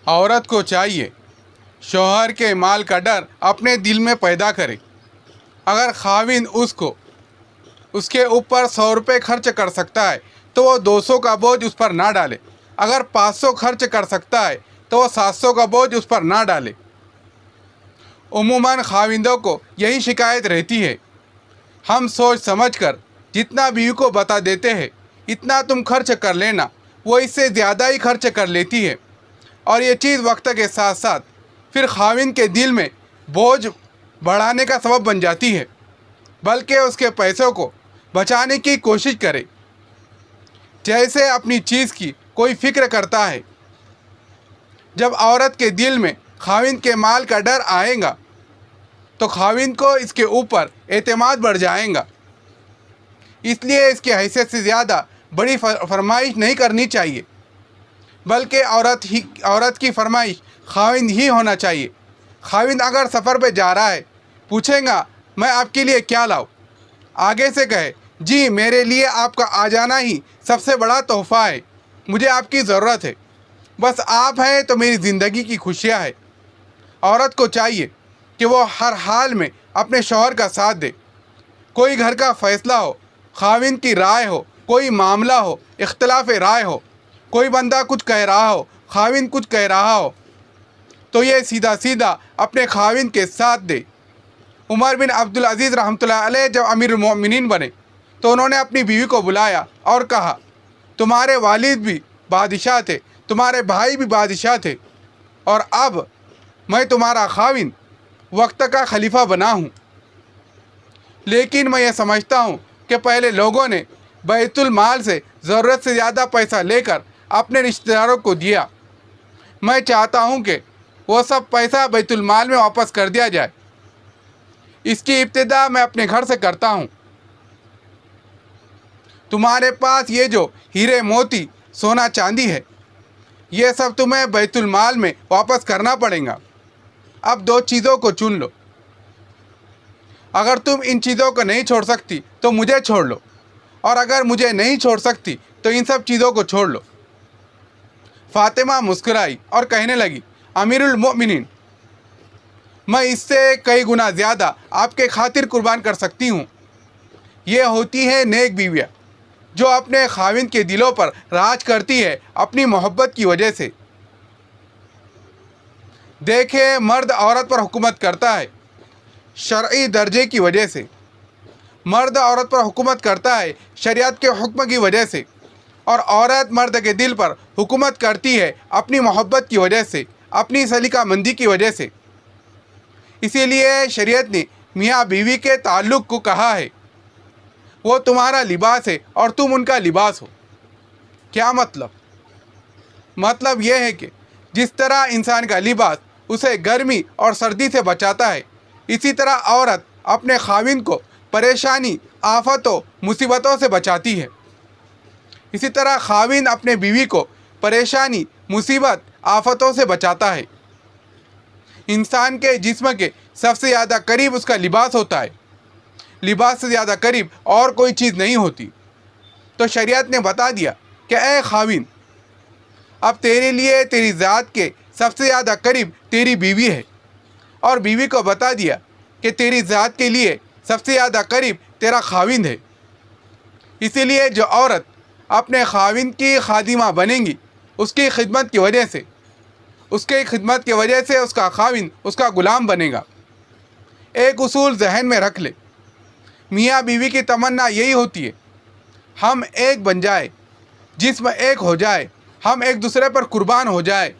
عورت کو چاہیے شوہر کے مال کا ڈر اپنے دل میں پیدا کرے۔ اگر خاوند اس کے اوپر 100 روپے خرچ کر سکتا ہے تو وہ 200 کا بوجھ اس پر نہ ڈالے۔ اگر 500 خرچ کر سکتا ہے تو وہ 700 کا بوجھ اس پر نہ ڈالے۔ عموماً خاوندوں کو یہی شکایت رہتی ہے، ہم سوچ سمجھ کر جتنا بیوی کو بتا دیتے ہیں اتنا تم خرچ کر لینا، وہ اس سے زیادہ ہی خرچ کر لیتی ہے، اور یہ چیز وقت کے ساتھ ساتھ پھر خاوند کے دل میں بوجھ بڑھانے کا سبب بن جاتی ہے، بلکہ اس کے پیسوں کو بچانے کی کوشش کرے، جیسے اپنی چیز کی کوئی فکر کرتا ہے۔ جب عورت کے دل میں خاوند کے مال کا ڈر آئے گا تو خاوند کو اس کے اوپر اعتماد بڑھ جائے گا، اس لیے اس کی حیثیت سے زیادہ بڑی فرمائش نہیں کرنی چاہیے، بلکہ عورت کی فرمائش خاوند ہی ہونا چاہیے۔ خاوند اگر سفر پہ جا رہا ہے، پوچھے گا میں آپ کے لیے کیا لاؤں، آگے سے کہے جی میرے لیے آپ کا آ جانا ہی سب سے بڑا تحفہ ہے، مجھے آپ کی ضرورت ہے، بس آپ ہیں تو میری زندگی کی خوشیاں ہے۔ عورت کو چاہیے کہ وہ ہر حال میں اپنے شوہر کا ساتھ دے، کوئی گھر کا فیصلہ ہو، خاوند کی رائے ہو، کوئی معاملہ ہو، اختلاف رائے ہو، کوئی بندہ کچھ کہہ رہا ہو، خاوند کچھ کہہ رہا ہو، تو یہ سیدھا سیدھا اپنے خاوند کے ساتھ دے۔ عمر بن عبدالعزیز رحمۃ اللہ علیہ جب امیر المؤمنین بنے تو انہوں نے اپنی بیوی کو بلایا اور کہا تمہارے والد بھی بادشاہ تھے، تمہارے بھائی بھی بادشاہ تھے، اور اب میں تمہارا خاوند وقت کا خلیفہ بنا ہوں، لیکن میں یہ سمجھتا ہوں کہ پہلے لوگوں نے بیت المال سے ضرورت سے زیادہ پیسہ لے کر اپنے رشتہ داروں کو دیا، میں چاہتا ہوں کہ وہ سب پیسہ بیت المال میں واپس کر دیا جائے، اس کی ابتدا میں اپنے گھر سے کرتا ہوں۔ تمہارے پاس یہ جو ہیرے موتی سونا چاندی ہے یہ سب تمہیں بیت المال میں واپس کرنا پڑے گا، اب 2 چیزوں کو چن لو، اگر تم ان چیزوں کو نہیں چھوڑ سکتی تو مجھے چھوڑ لو، اور اگر مجھے نہیں چھوڑ سکتی تو ان سب چیزوں کو چھوڑ لو۔ فاطمہ مسکرائی اور کہنے لگی امیر المؤمنین، میں اس سے کئی گنا زیادہ آپ کے خاطر قربان کر سکتی ہوں۔ یہ ہوتی ہے نیک بیویاں جو اپنے خاوند کے دلوں پر راج کرتی ہے اپنی محبت کی وجہ سے۔ دیکھیں مرد عورت پر حکومت کرتا ہے شرعی درجے کی وجہ سے، مرد عورت پر حکومت کرتا ہے شریعت کے حکم کی وجہ سے، اور عورت مرد کے دل پر حکومت کرتی ہے اپنی محبت کی وجہ سے، اپنی سلیقہ مندی کی وجہ سے۔ اسی لیے شریعت نے میاں بیوی کے تعلق کو کہا ہے وہ تمہارا لباس ہے اور تم ان کا لباس ہو۔ کیا مطلب یہ ہے کہ جس طرح انسان کا لباس اسے گرمی اور سردی سے بچاتا ہے، اسی طرح عورت اپنے خاوند کو پریشانی، آفتوں، مصیبتوں سے بچاتی ہے، اسی طرح خاوند اپنے بیوی کو پریشانی، مصیبت، آفتوں سے بچاتا ہے۔ انسان کے جسم کے سب سے زیادہ قریب اس کا لباس ہوتا ہے، لباس سے زیادہ قریب اور کوئی چیز نہیں ہوتی۔ تو شریعت نے بتا دیا کہ اے خاوند، اب تیرے لیے تیری ذات کے سب سے زیادہ قریب تیری بیوی ہے، اور بیوی کو بتا دیا کہ تیری ذات کے لیے سب سے زیادہ قریب تیرا خاوند ہے۔ اسی لیے جو عورت اپنے خاوند کی خادمہ بنے گی اس کی خدمت کی وجہ سے، اس کا خاوند اس کا غلام بنے گا۔ ایک اصول ذہن میں رکھ لے، میاں بیوی کی تمنا یہی ہوتی ہے ہم ایک بن جائے، جسم ایک ہو جائے، ہم ایک دوسرے پر قربان ہو جائے،